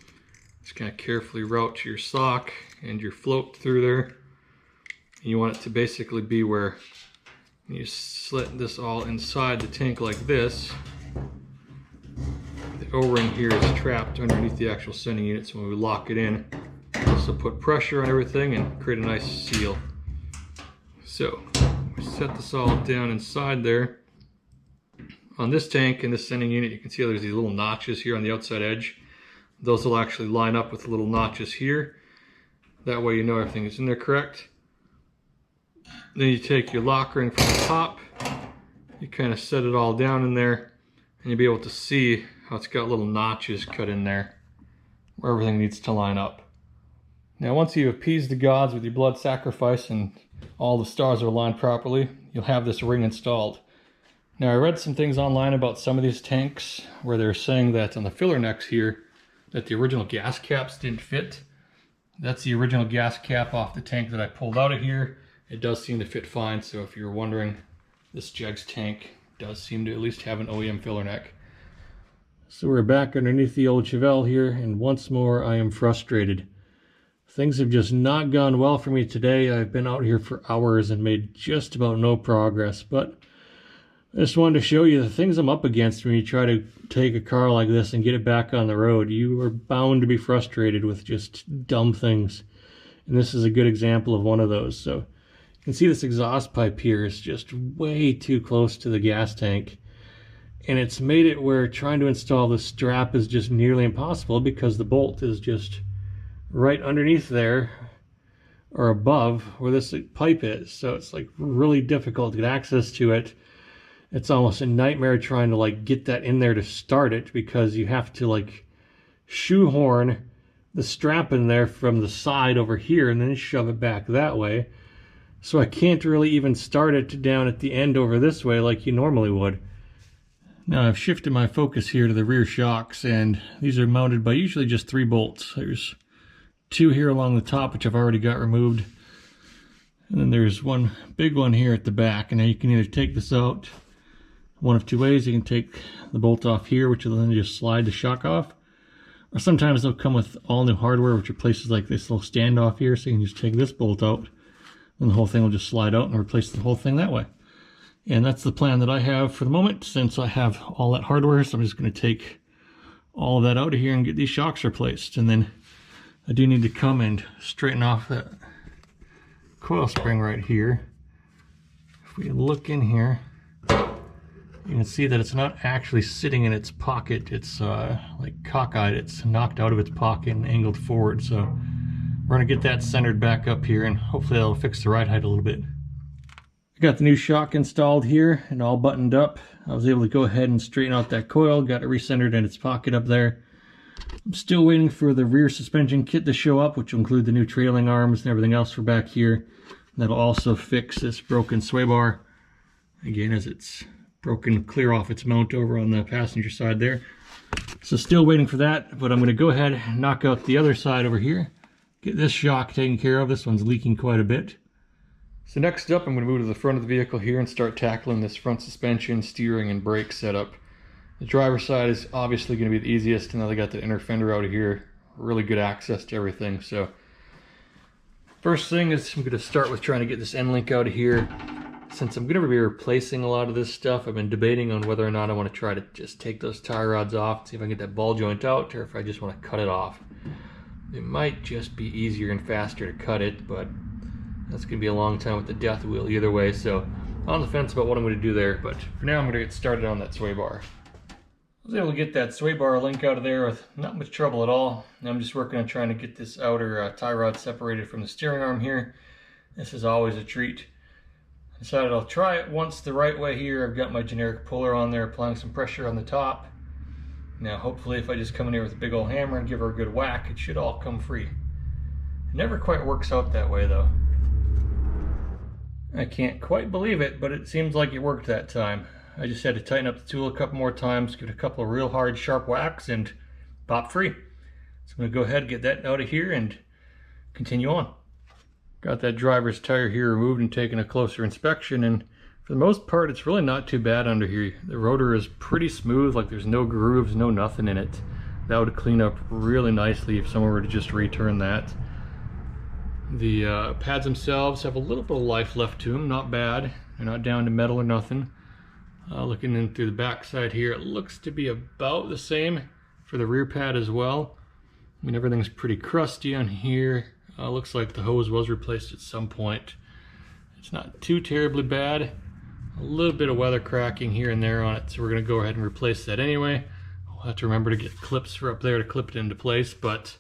Just kind of carefully route your sock and your float through there. And you want it to basically be where you slit this all inside the tank like this. The O-ring here is trapped underneath the actual sending unit, so when we lock it in, this will put pressure on everything and create a nice seal. So we set this all down inside there. On this tank and this sending unit, you can see there's these little notches here on the outside edge. Those will actually line up with the little notches here. That way you know everything is in there correct. Then you take your lock ring from the top, you kind of set it all down in there, and you'll be able to see how it's got little notches cut in there where everything needs to line up. Now once you've appeased the gods with your blood sacrifice and all the stars are aligned properly, you'll have this ring installed. Now I read some things online about some of these tanks where they're saying that on the filler necks here that the original gas caps didn't fit. That's the original gas cap off the tank that I pulled out of here. It does seem to fit fine, so if you're wondering, this Jegs tank does seem to at least have an OEM filler neck. So we're back underneath the old Chevelle here, and once more I am frustrated. Things have just not gone well for me today. I've been out here for hours and made just about no progress, but I just wanted to show you the things I'm up against when you try to take a car like this and get it back on the road. You are bound to be frustrated with just dumb things, and this is a good example of one of those. So you can see this exhaust pipe here is just way too close to the gas tank. And it's made it where trying to install the strap is just nearly impossible because the bolt is just right underneath there or above where this pipe is. So it's like really difficult to get access to it. It's almost a nightmare trying to like get that in there to start it because you have to like shoehorn the strap in there from the side over here and then shove it back that way. So I can't really even start it down at the end over this way like you normally would. Now I've shifted my focus here to the rear shocks, and these are mounted by usually just 3 bolts. There's 2 here along the top, which I've already got removed. And then there's one big one here at the back, and now you can either take this out one of 2 ways. You can take the bolt off here, which will then just slide the shock off. Or sometimes they'll come with all new hardware, which replaces like this little standoff here, so you can just take this bolt out, and the whole thing will just slide out and replace the whole thing that way. And that's the plan that I have for the moment, since I have all that hardware. So I'm just going to take all of that out of here and get these shocks replaced. And then I do need to come and straighten off that coil spring right here. If we look in here, you can see that it's not actually sitting in its pocket. It's like cockeyed. It's knocked out of its pocket and angled forward. So we're going to get that centered back up here, and hopefully that'll fix the ride height a little bit. I got the new shock installed here and all buttoned up. I was able to go ahead and straighten out that coil, got it recentered in its pocket up there. I'm still waiting for the rear suspension kit to show up, which will include the new trailing arms and everything else for back here. That'll also fix this broken sway bar, again, as it's broken clear off its mount over on the passenger side there. So still waiting for that, but I'm going to go ahead and knock out the other side over here, get this shock taken care of. This one's leaking quite a bit. So next up, I'm going to move to the front of the vehicle here and start tackling this front suspension, steering, and brake setup. The driver's side is obviously going to be the easiest, and now they got the inner fender out of here. Really good access to everything. So first thing is I'm going to start with trying to get this end link out of here. Since I'm going to be replacing a lot of this stuff, I've been debating on whether or not I want to try to just take those tie rods off, see if I can get that ball joint out, or if I just want to cut it off. It might just be easier and faster to cut it, but that's going to be a long time with the death wheel either way, so on the fence about what I'm going to do there. But for now, I'm going to get started on that sway bar. I was able to get that sway bar link out of there with not much trouble at all. Now I'm just working on trying to get this outer tie rod separated from the steering arm here. This is always a treat. I decided I'll try it once the right way here. I've got my generic puller on there, applying some pressure on the top. Now hopefully if I just come in here with a big old hammer and give her a good whack, it should all come free. It never quite works out that way though. I can't quite believe it, but it seems like it worked that time. I just had to tighten up the tool a couple more times, give it a couple of real hard sharp whacks, and pop free. So I'm going to go ahead and get that out of here and continue on. Got that driver's tire here removed and taken a closer inspection, and for the most part it's really not too bad under here. The rotor is pretty smooth, like there's no grooves, no nothing in it. That would clean up really nicely if someone were to just return that. The pads themselves have a little bit of life left to them, not bad. They're not down to metal or nothing. Looking in through the back side here, it looks to be about the same for the rear pad as well. I mean, everything's pretty crusty on here. Looks like the hose was replaced at some point. It's not too terribly bad. A little bit of weather cracking here and there on it, so we're going to go ahead and replace that anyway. I'll have to remember to get clips for up there to clip it into place, but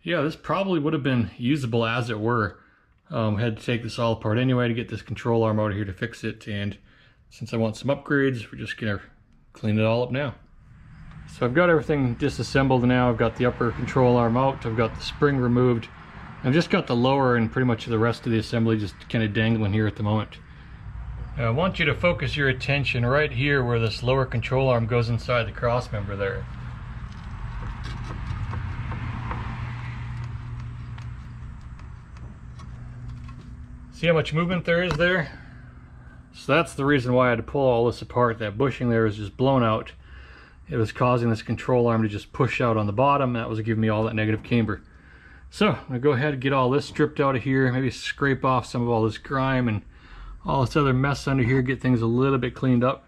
yeah, this probably would have been usable as it were. Had to take this all apart anyway to get this control arm out of here to fix it, and since I want some upgrades, we're just gonna clean it all up now. So I've got everything disassembled now. I've got the upper control arm out, I've got the spring removed. I've just got the lower and pretty much the rest of the assembly just kind of dangling here at the moment. Now I want you to focus your attention right here where this lower control arm goes inside the cross member there. See how much movement there is there? So that's the reason why I had to pull all this apart. That bushing there was just blown out. It was causing this control arm to just push out on the bottom. That was giving me all that negative camber. So I'm gonna go ahead and get all this stripped out of here, maybe scrape off some of all this grime and all this other mess under here, get things a little bit cleaned up.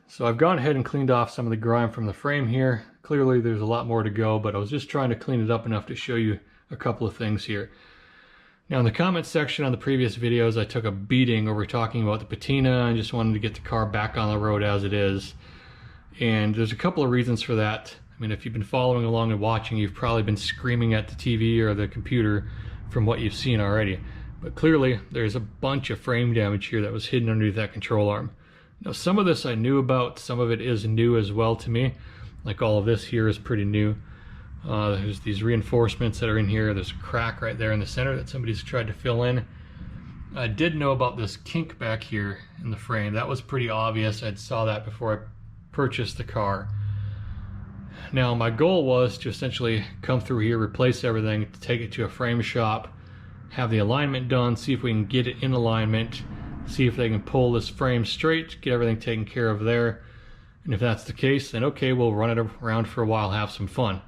So I've gone ahead and cleaned off some of the grime from the frame here. Clearly there's a lot more to go, but I was just trying to clean it up enough to show you a couple of things here. Now in the comments section on the previous videos, I took a beating over talking about the patina and just wanted to get the car back on the road as it is. And there's a couple of reasons for that. I mean, if you've been following along and watching, you've probably been screaming at the TV or the computer from what you've seen already. But clearly, there's a bunch of frame damage here that was hidden underneath that control arm. Now, some of this I knew about, some of it is new as well to me. Like all of this here is pretty new. There's these reinforcements that are in here. There's a crack right there in the center that somebody's tried to fill in. I did know about this kink back here in the frame. That was pretty obvious. I saw that before I purchased the car. Now my goal was to essentially come through here, replace everything, take it to a frame shop, have the alignment done, see if we can get it in alignment, see if they can pull this frame straight, get everything taken care of there. And if that's the case, then okay, we'll run it around for a while, have some fun.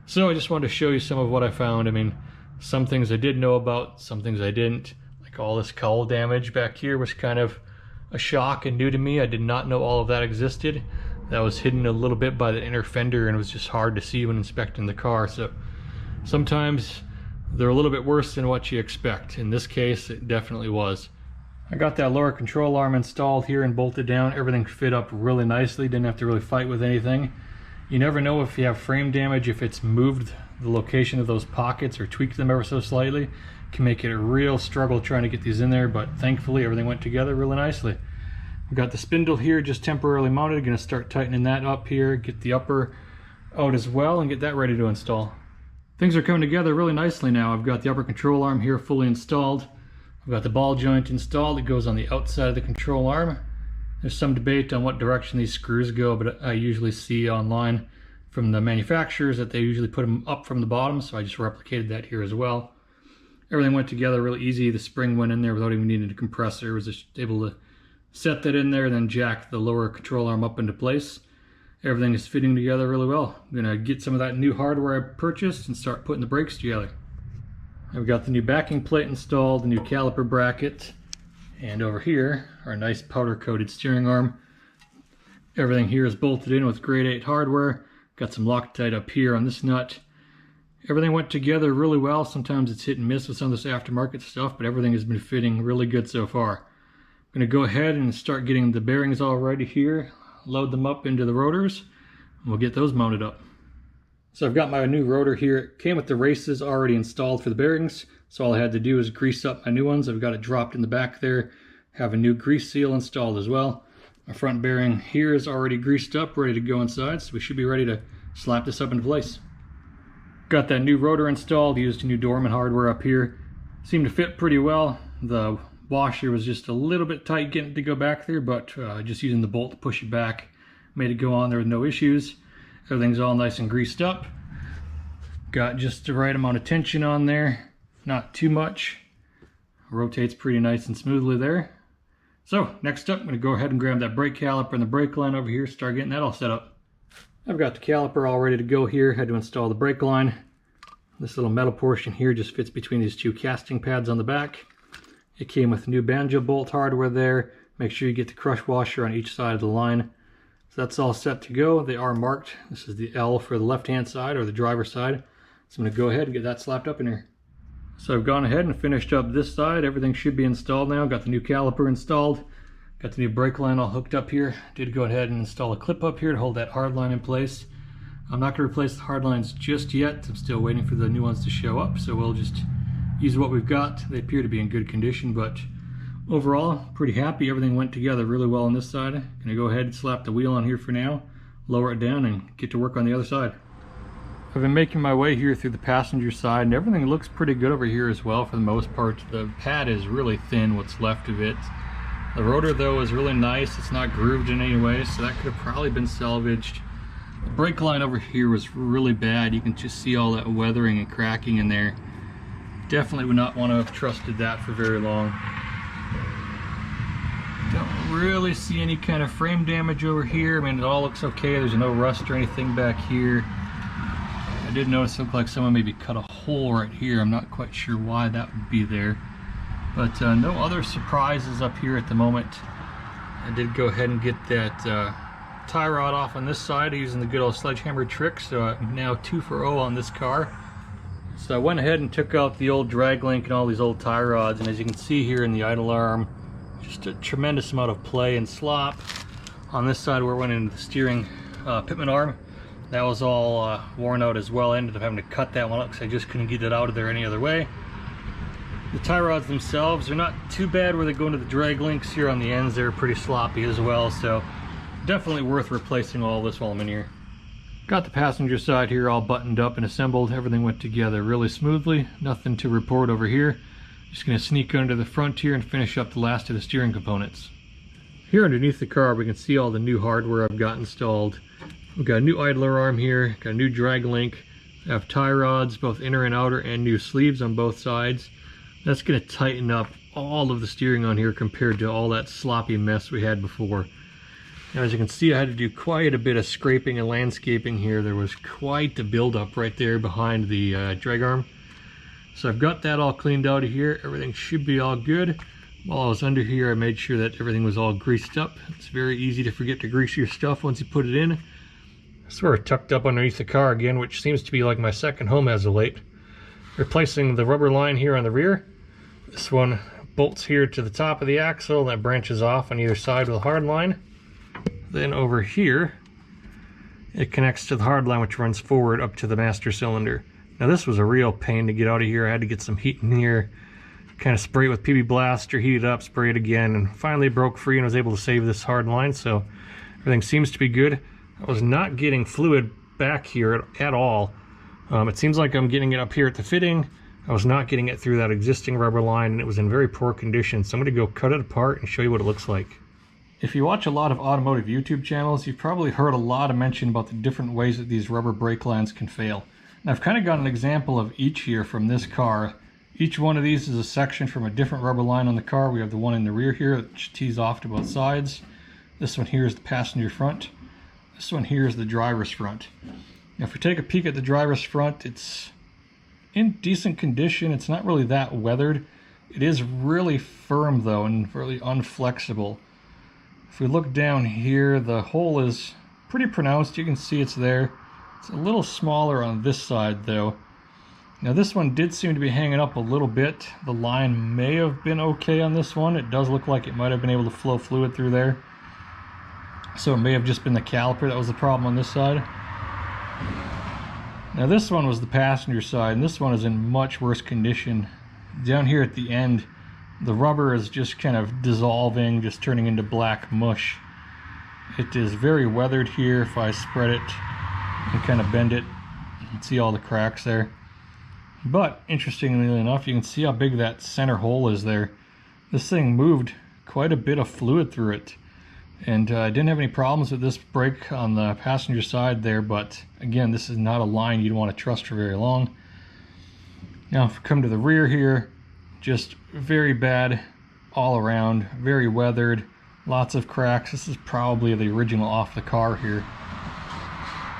So I just wanted to show you some of what I found. I mean, some things I did know about, some things I didn't. Like Like all this cowl damage back here was kind of a shock and new to me. I did not know all of that existed. That was hidden a little bit by the inner fender and it was just hard to see when inspecting the car. So sometimes they're a little bit worse than what you expect. In this case, it definitely was. I got that lower control arm installed here and bolted down. Everything fit up really nicely. Didn't have to really fight with anything. You never know if you have frame damage, if it's moved the location of those pockets or tweaked them ever so slightly. Can make it a real struggle trying to get these in there, but thankfully everything went together really nicely. We've got the spindle here just temporarily mounted. Going to start tightening that up here, get the upper out as well, and get that ready to install. Things are coming together really nicely now. I've got the upper control arm here fully installed. I've got the ball joint installed. It goes on the outside of the control arm. There's some debate on what direction these screws go, but I usually see online from the manufacturers that they usually put them up from the bottom, so I just replicated that here as well. Everything went together really easy. The spring went in there without even needing a compressor. I was just able to set that in there and then jack the lower control arm up into place. Everything is fitting together really well. I'm gonna get some of that new hardware I purchased and start putting the brakes together. I've got the new backing plate installed, the new caliper bracket, and over here, our nice powder coated steering arm. Everything here is bolted in with grade 8 hardware. Got some Loctite up here on this nut. Everything went together really well. Sometimes it's hit and miss with some of this aftermarket stuff, but everything has been fitting really good so far. I'm going to go ahead and start getting the bearings all ready here, load them up into the rotors, and we'll get those mounted up. So I've got my new rotor here. It came with the races already installed for the bearings, so all I had to do is grease up my new ones. I've got it dropped in the back there, have a new grease seal installed as well. My front bearing here is already greased up, ready to go inside, so we should be ready to slap this up into place. Got that new rotor installed, used new Dorman hardware up here. Seemed to fit pretty well. The washer was just a little bit tight getting it to go back there, but just using the bolt to push it back made it go on there with no issues. Everything's all nice and greased up. Got just the right amount of tension on there, not too much. Rotates pretty nice and smoothly there. So next up, I'm going to go ahead and grab that brake caliper and the brake line over here, start getting that all set up. I've got the caliper all ready to go here. Had to install the brake line. This little metal portion here just fits between these two casting pads on the back. It came with new banjo bolt hardware there. Make sure you get the crush washer on each side of the line. So that's all set to go. They are marked. This is the L for the left-hand side or the driver's side. So I'm going to go ahead and get that slapped up in here. So I've gone ahead and finished up this side. Everything should be installed now. Got the new caliper installed. Got the new brake line all hooked up here. Did go ahead and install a clip up here to hold that hard line in place. I'm not going to replace the hard lines just yet. I'm still waiting for the new ones to show up, so we'll just use what we've got. They appear to be in good condition, but overall, pretty happy. Everything went together really well on this side. Gonna go ahead and slap the wheel on here for now, lower it down, and get to work on the other side. I've been making my way here through the passenger side, and everything looks pretty good over here as well for the most part. The pad is really thin, what's left of it. The rotor though is really nice. It's not grooved in any way, so that could have probably been salvaged. The brake line over here was really bad. You can just see all that weathering and cracking in there. Definitely would not want to have trusted that for very long. Don't really see any kind of frame damage over here. I mean, it all looks okay. There's no rust or anything back here. I did notice it looked like someone maybe cut a hole right here. I'm not quite sure why that would be there. But no other surprises up here at the moment. I did go ahead and get that tie rod off on this side using the good old sledgehammer trick. So I'm now 2 for 0 on this car. So I went ahead and took out the old drag link and all these old tie rods. And as you can see here in the idle arm, just a tremendous amount of play and slop. On this side where it went into the steering pitman arm, that was all worn out as well. I ended up having to cut that one up because I just couldn't get it out of there any other way. The tie rods themselves are not too bad where they go into the drag links here on the ends. They're pretty sloppy as well, so definitely worth replacing all this while I'm in here. Got the passenger side here all buttoned up and assembled. Everything went together really smoothly. Nothing to report over here. Just going to sneak under the front here and finish up the last of the steering components. Here underneath the car we can see all the new hardware I've got installed. We've got a new idler arm here, got a new drag link. I have tie rods, both inner and outer, and new sleeves on both sides. That's going to tighten up all of the steering on here compared to all that sloppy mess we had before. Now, as you can see, I had to do quite a bit of scraping and landscaping here. There was quite the buildup right there behind the drag arm. So I've got that all cleaned out of here. Everything should be all good. While I was under here, I made sure that everything was all greased up. It's very easy to forget to grease your stuff once you put it in. Sort of tucked up underneath the car again, which seems to be like my second home as of late. Replacing the rubber line here on the rear. This one bolts here to the top of the axle that branches off on either side with a hard line. Then over here, it connects to the hard line, which runs forward up to the master cylinder. Now this was a real pain to get out of here. I had to get some heat in here, kind of spray it with PB Blaster, heat it up, spray it again, and finally broke free and was able to save this hard line, so everything seems to be good. I was not getting fluid back here at all. It seems like I'm getting it up here at the fitting. I was not getting it through that existing rubber line, and it was in very poor condition, so I'm going to go cut it apart and show you what it looks like. If you watch a lot of automotive YouTube channels, you've probably heard a lot of mention about the different ways that these rubber brake lines can fail. And I've kind of got an example of each here from this car. Each one of these is a section from a different rubber line on the car. We have the one in the rear here, which tees off to both sides. This one here is the passenger front. This one here is the driver's front. Now if we take a peek at the driver's front, it's in decent condition. It's not really that weathered. It is really firm though, and really unflexible. If we look down here, the hole is pretty pronounced. You can see it's there. It's a little smaller on this side though. Now this one did seem to be hanging up a little bit. The line may have been okay on this one. It does look like it might have been able to flow fluid through there. So it may have just been the caliper that was the problem on this side. Now this one was the passenger side, and this one is in much worse condition. Down here at the end, the rubber is just kind of dissolving, just turning into black mush. It is very weathered here. If I spread it and kind of bend it, you can see all the cracks there. But interestingly enough, you can see how big that center hole is there. This thing moved quite a bit of fluid through it. And I didn't have any problems with this brake on the passenger side there, but again, this is not a line you'd want to trust for very long. Now if we come to the rear here, just very bad all around, very weathered, lots of cracks. This is probably the original off the car here.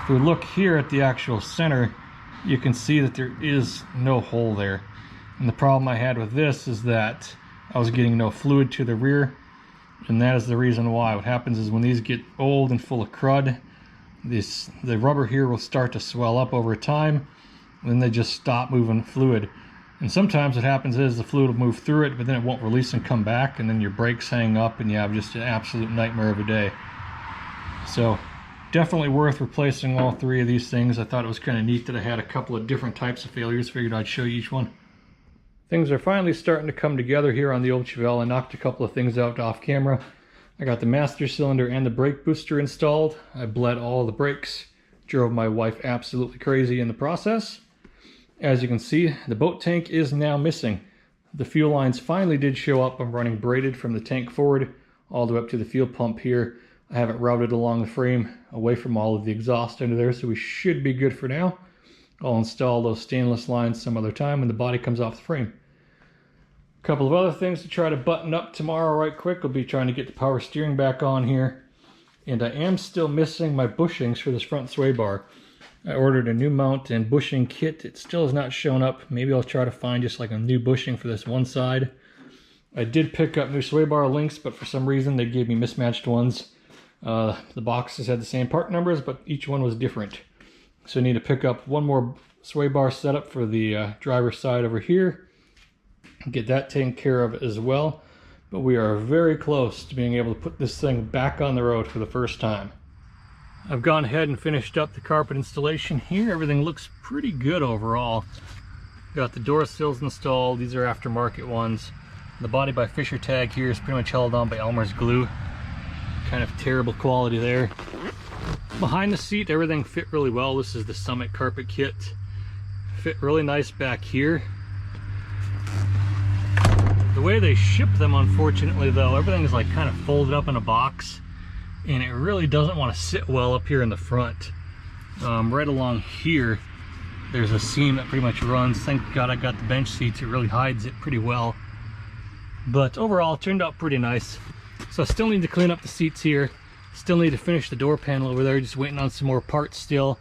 If we look here at the actual center, you can see that there is no hole there. And the problem I had with this is that I was getting no fluid to the rear, and that is the reason why. What happens is when these get old and full of crud, the rubber here will start to swell up over time, and then they just stop moving fluid. And sometimes what happens is the fluid will move through it, but then it won't release and come back, and then your brakes hang up and you have just an absolute nightmare of a day. So definitely worth replacing all three of these things. I thought it was kind of neat that I had a couple of different types of failures. Figured I'd show you each one. Things are finally starting to come together here on the old Chevelle. I knocked a couple of things out off camera. I got the master cylinder and the brake booster installed. I bled all the brakes. Drove my wife absolutely crazy in the process. As you can see, the boat tank is now missing. The fuel lines finally did show up. I'm running braided from the tank forward all the way up to the fuel pump here. I have it routed along the frame away from all of the exhaust under there, so we should be good for now. I'll install those stainless lines some other time when the body comes off the frame. A couple of other things to try to button up tomorrow right quick. We'll be trying to get the power steering back on here. And I am still missing my bushings for this front sway bar. I ordered a new mount and bushing kit. It still has not shown up. Maybe I'll try to find just like a new bushing for this one side. I did pick up new sway bar links, but for some reason they gave me mismatched ones. The boxes had the same part numbers, but each one was different. So I need to pick up one more sway bar setup for the driver's side over here. Get that taken care of as well. But we are very close to being able to put this thing back on the road for the first time. I've gone ahead and finished up the carpet installation here. Everything looks pretty good overall. Got the door sills installed. These are aftermarket ones. The body by Fisher tag here is pretty much held on by Elmer's glue. Kind of terrible quality there. Behind the seat, everything fit really well. This is the Summit carpet kit. Fit really nice back here. The way they ship them, unfortunately though, everything is like kind of folded up in a box, and it really doesn't want to sit well up here in the front. Right along here, there's a seam that pretty much runs. Thank God I got the bench seats. It really hides it pretty well. But overall, it turned out pretty nice. So I still need to clean up the seats here. Still need to finish the door panel over there. Just waiting on some more parts still.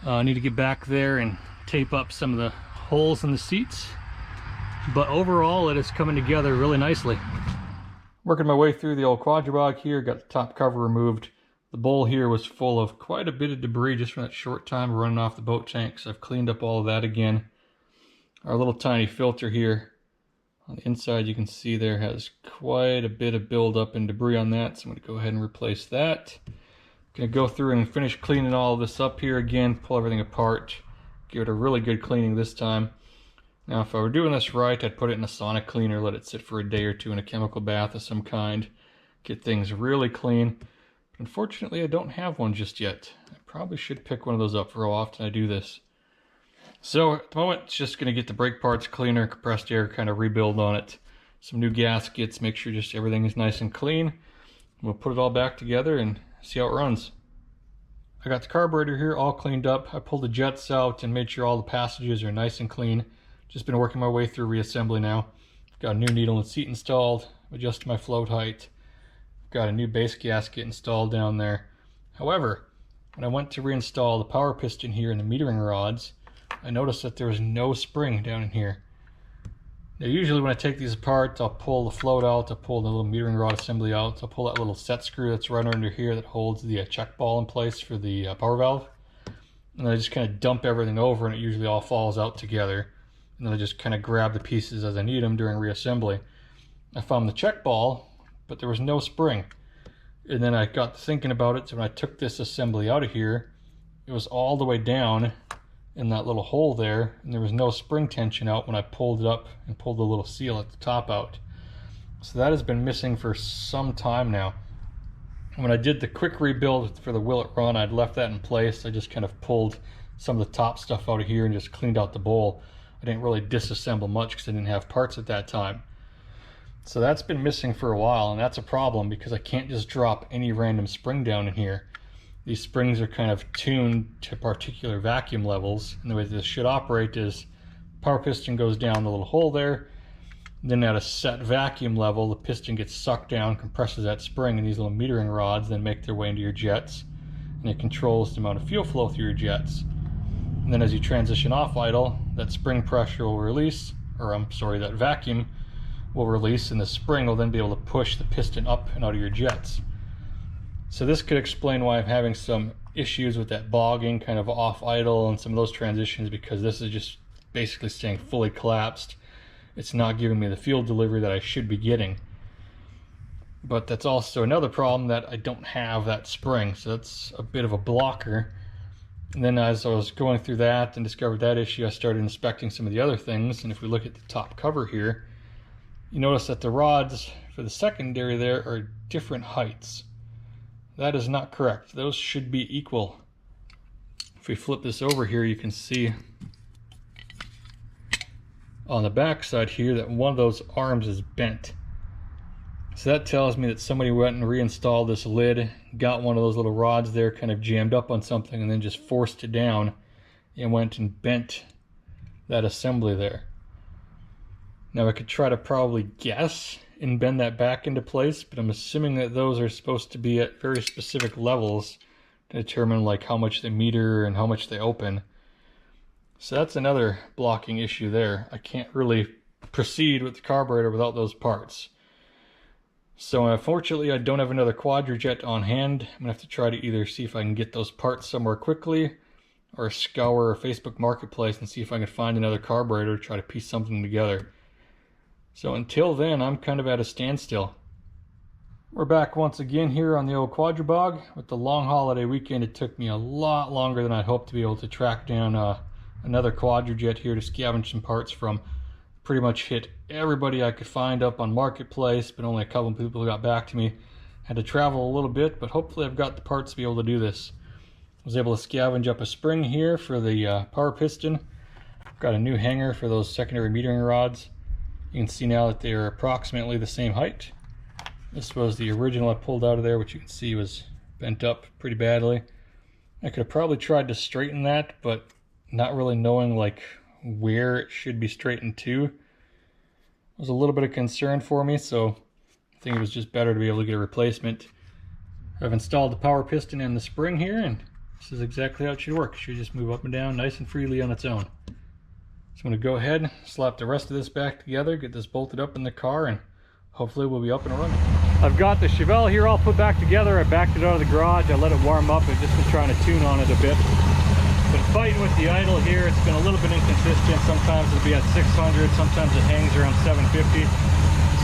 I need to get back there and tape up some of the holes in the seats, but overall it is coming together really nicely. Working my way through the old quadribog here, got the top cover removed. The bowl here was full of quite a bit of debris just from that short time of running off the boat tank, so I've cleaned up all of that again. Our little tiny filter here on the inside, you can see there has quite a bit of buildup and debris on that, so I'm going to go ahead and replace that. Going to go through and finish cleaning all of this up here again, pull everything apart, give it a really good cleaning this time. Now if I were doing this right, I'd put it in a sonic cleaner, let it sit for a day or two in a chemical bath of some kind, get things really clean. But unfortunately I don't have one just yet. I probably should pick one of those up for how often I do this. So at the moment it's just going to get the brake parts cleaner, compressed air, kind of rebuild on it. Some new gaskets, make sure just everything is nice and clean. We'll put it all back together and see how it runs. I got the carburetor here all cleaned up. I pulled the jets out and made sure all the passages are nice and clean. Just been working my way through reassembly now. Got a new needle and seat installed, adjusted my float height. Got a new base gasket installed down there. However, when I went to reinstall the power piston here and the metering rods, I noticed that there was no spring down in here. Now usually when I take these apart, I'll pull the float out, I'll pull the little metering rod assembly out, I'll pull that little set screw that's right under here that holds the check ball in place for the power valve. And then I just kind of dump everything over and it usually all falls out together. And then I just kind of grab the pieces as I need them during reassembly. I found the check ball, but there was no spring. And then I got thinking about it, so when I took this assembly out of here, it was all the way down in that little hole there, and there was no spring tension out when I pulled it up and pulled the little seal at the top out. So that has been missing for some time now. When I did the quick rebuild for the Will It Run, I'd left that in place. I just kind of pulled some of the top stuff out of here and just cleaned out the bowl. I didn't really disassemble much because I didn't have parts at that time. So that's been missing for a while, and that's a problem because I can't just drop any random spring down in here. These springs are kind of tuned to particular vacuum levels, and the way this should operate is power piston goes down the little hole there, then at a set vacuum level the piston gets sucked down, compresses that spring, and these little metering rods then make their way into your jets, and it controls the amount of fuel flow through your jets. And then as you transition off idle, that spring pressure will release, or that vacuum will release, and the spring will then be able to push the piston up and out of your jets. So this could explain why I'm having some issues with that bogging kind of off idle and some of those transitions, because this is just basically staying fully collapsed. It's not giving me the fuel delivery that I should be getting. But that's also another problem, that I don't have that spring, so that's a bit of a blocker. And then as I was going through that and discovered that issue, I started inspecting some of the other things, and if we look at the top cover here, you notice that the rods for the secondary there are different heights. That is not correct. Those should be equal. If we flip this over here, you can see on the back side here that one of those arms is bent. So that tells me that somebody went and reinstalled this lid, got one of those little rods there kind of jammed up on something, and then just forced it down and went and bent that assembly there. Now I could try to probably guess and bend that back into place, but I'm assuming that those are supposed to be at very specific levels to determine like how much they meter and how much they open. So that's another blocking issue there. I can't really proceed with the carburetor without those parts. So unfortunately I don't have another quadrijet on hand. I'm gonna have to try to either see if I can get those parts somewhere quickly, or scour Facebook Marketplace and see if I can find another carburetor to try to piece something together. So until then, I'm kind of at a standstill. We're back once again here on the old quadribog. With the long holiday weekend, it took me a lot longer than I'd hoped to be able to track down another quadrijet here to scavenge some parts from. Pretty much hit everybody I could find up on Marketplace, but only a couple of people got back to me. Had to travel a little bit, but hopefully I've got the parts to be able to do this. I was able to scavenge up a spring here for the power piston. Got a new hanger for those secondary metering rods. You can see now that they are approximately the same height. This was the original I pulled out of there, which you can see was bent up pretty badly. I could have probably tried to straighten that, but not really knowing like where it should be straightened to was a little bit of concern for me, so I think it was just better to be able to get a replacement. I've installed the power piston and the spring here, and this is exactly how it should work. It should just move up and down nice and freely on its own. So I'm going to go ahead, slap the rest of this back together, get this bolted up in the car, and hopefully we'll be up and running. I've got the Chevelle here all put back together. I backed it out of the garage. I let it warm up. I've just been trying to tune on it a bit. Been fighting with the idle here. It's been a little bit inconsistent. Sometimes it'll be at 600, sometimes it hangs around 750.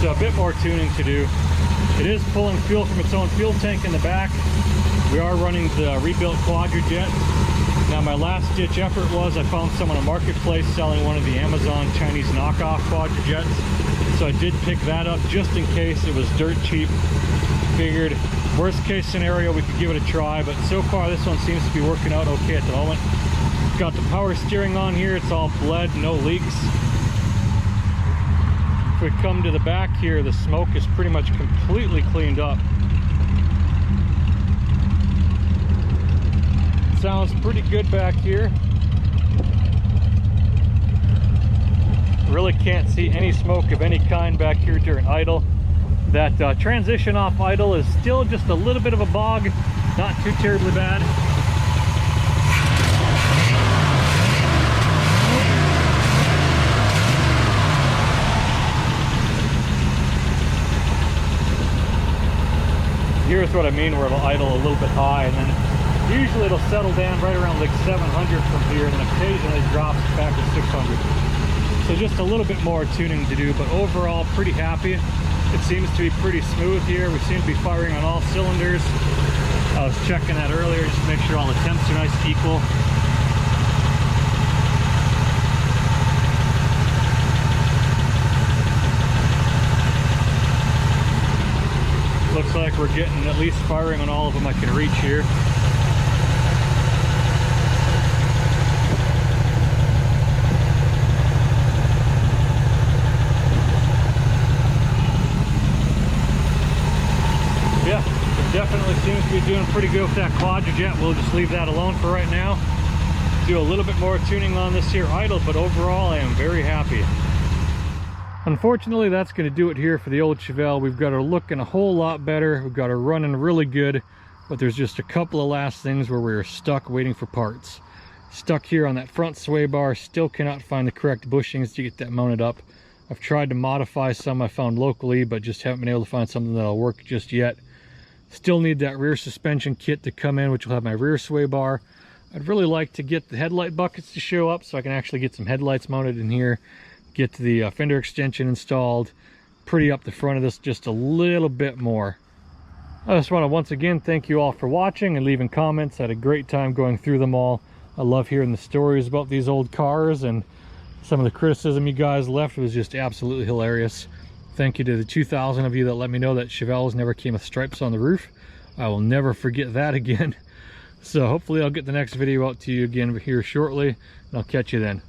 So a bit more tuning to do. It is pulling fuel from its own fuel tank in the back. We are running the rebuilt Quadrajet. Now my last ditch effort was I found someone on a marketplace selling one of the Amazon Chinese knockoff Quadrajets. So I did pick that up just in case it was dirt cheap. Figured worst case scenario we could give it a try, but so far this one seems to be working out okay at the moment. Got the power steering on here, it's all bled, no leaks. If we come to the back here, the smoke is pretty much completely cleaned up. Sounds pretty good back here. Really can't see any smoke of any kind back here during idle. That transition off idle is still just a little bit of a bog, not too terribly bad. Here's what I mean where it'll idle a little bit high, and then usually it'll settle down right around like 700 from here, and then occasionally it drops back to 600. So just a little bit more tuning to do, but overall pretty happy. It seems to be pretty smooth here. We seem to be firing on all cylinders. I was checking that earlier just to make sure all the temps are nice and equal. Looks like we're getting at least firing on all of them I can reach here. Yeah, it definitely seems to be doing pretty good with that Quadrajet. We'll just leave that alone for right now. Do a little bit more tuning on this here idle, but overall I am very happy. Unfortunately, that's going to do it here for the old Chevelle. We've got her looking a whole lot better. We've got her running really good, but there's just a couple of last things where we're stuck waiting for parts. Stuck here on that front sway bar, still cannot find the correct bushings to get that mounted up. I've tried to modify some I found locally, but just haven't been able to find something that'll work just yet. Still need that rear suspension kit to come in, which will have my rear sway bar. I'd really like to get the headlight buckets to show up so I can actually get some headlights mounted in here. Get the fender extension installed, pretty up the front of this just a little bit more. I just want to once again thank you all for watching and leaving comments. I had a great time going through them all. I love hearing the stories about these old cars, and some of the criticism you guys left was just absolutely hilarious. Thank you to the 2,000 of you that let me know that Chevelles never came with stripes on the roof. I will never forget that again. So hopefully I'll get the next video out to you again here shortly, and I'll catch you then.